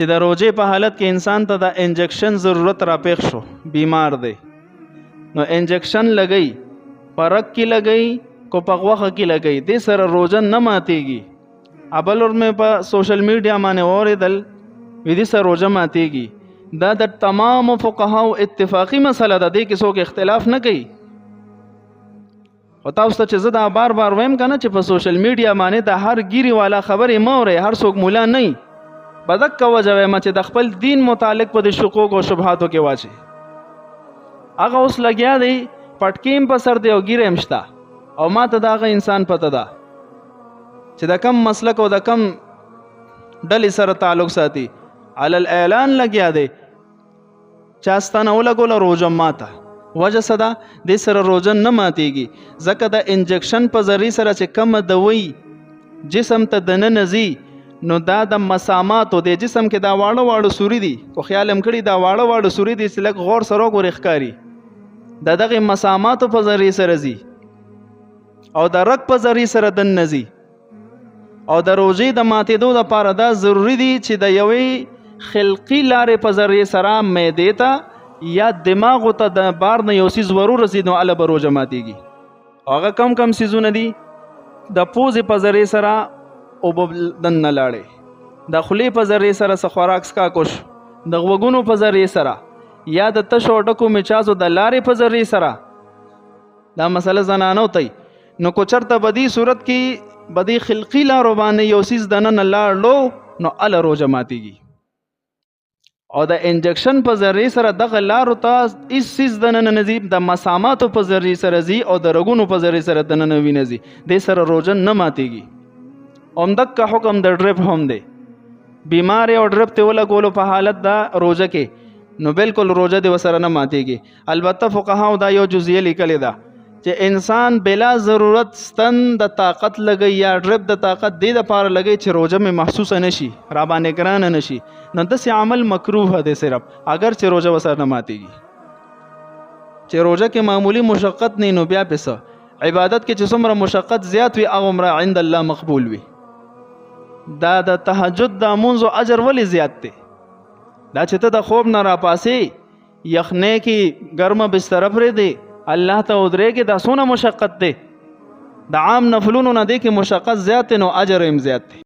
چې د روزې په حالت کې انسان ته د انجکشن ضرورت راپېښ شو، بیمار دی، نو انجکشن لګی، په رګ کې لګی کو په غوښه کې لګی، دې سره روزه نه ماتېږي. ابل اور مې په سوشل میډیا باندې اوریدل وی دې سره روزه ماتېږي. دا د تمام فقهاو اتفاقی مسله ده، دې کې څوک اختلاف نه کوي. خو تاسو ته چې زه دا بار بار وایم کنه چې په سوشل میډیا باندې د هر ګیری والا خبرې مه اورئ، هر څوک مولا نه وي. په دقه وجه وایم چې د خپل دین متعلق په د شکوک او شبهاتو کې واچي. هغه اوس لګیا دی پټکیم په سر دی او ګیره هم شته، او ما ته د هغه انسان پته ده چې د کم مسلک او د کم ډلې سره تعلق ساتي. علی الاعلان لګیا دی چاستانه ولګوله روزه ماته، وجه څه ده؟ دې سره روزه نه ماتېږي، ځکه د انجکشن په ذریعې سره چې کومه دوی جسم ته دننه ځي نو دا د مساماتو د جسم کې دا واړه واړه سوري دي، خو خیال هم کړي دا واړه واړه سوري دي چې لږ غور سره وګورئ ښکاري، د دغې مساماتو په ذریعې سره ځي او د رګ په ذریعې سره دننه ځي. او د روزې د ماتېدو لپاره دا ضروري دي چې د یوې خلقي لارې په ذریعې سره معدې ته یا دماغو ته د بار نه یو څیز ورور رسي، نو هله به روزه ماتېږي. هغه کم کم څیزونه دي، د پوزې په ذریعې سره اوبه دننه لاړې، د خولې په ذریعې سره څه خوراک څښاک وشو، د غوږونو په ذریعې سره یا د تشو ډکو مچازو د لارې په ذریعې سره، دا مسله زنانو ته. نو کو چرته بدی صورت کې بدی خلقی لارو باندې یو څیز دننه لاړلو نو هله روزه ماتېږي. او د انجکشن په ذریعې سره دغه لارو ته هیڅ څیز دننه نه ځي، د مساماتو په ذریعې سره ځي او د رګونو په ذریعې سره دننه وینه ځي، دې سره روزه نه ماتېږي. همدغه حکم د ډریپ هم دی، بیمار او ډریپ ته ولګولو په حالت د روزه کې نو بالکل روزه د وسره نه ماتېږي. البته فقهاو دا یو جزئیه لیکلې ده چې انسان بلا ضرورت ستن د طاقت لګي یا ډریپ د طاقت دې لپاره لګي چې روزه مې محسوسه نشي، را باندې ګرانه نشي، نو داسې عمل مکروه دی صرف، اگر چې روزه وسره نه ماتېږي. چې روزه کې معمولی مشقت نه نو بیا پسه عبادت کې چې څومره مشقت زیات وي هغه عمره عند الله مقبول وي. دا د تهجد د مونځو اجر ولې زیات دی؟ دا چې ته د خوب نه راپاسې یخنۍ کې ګرمه بستره پرېږدې الله ته ودرېږې، دا څونه مشقت دی. د عام نفلونو نه دی کې مشقت زیات دی نو اجر هم زیات دی.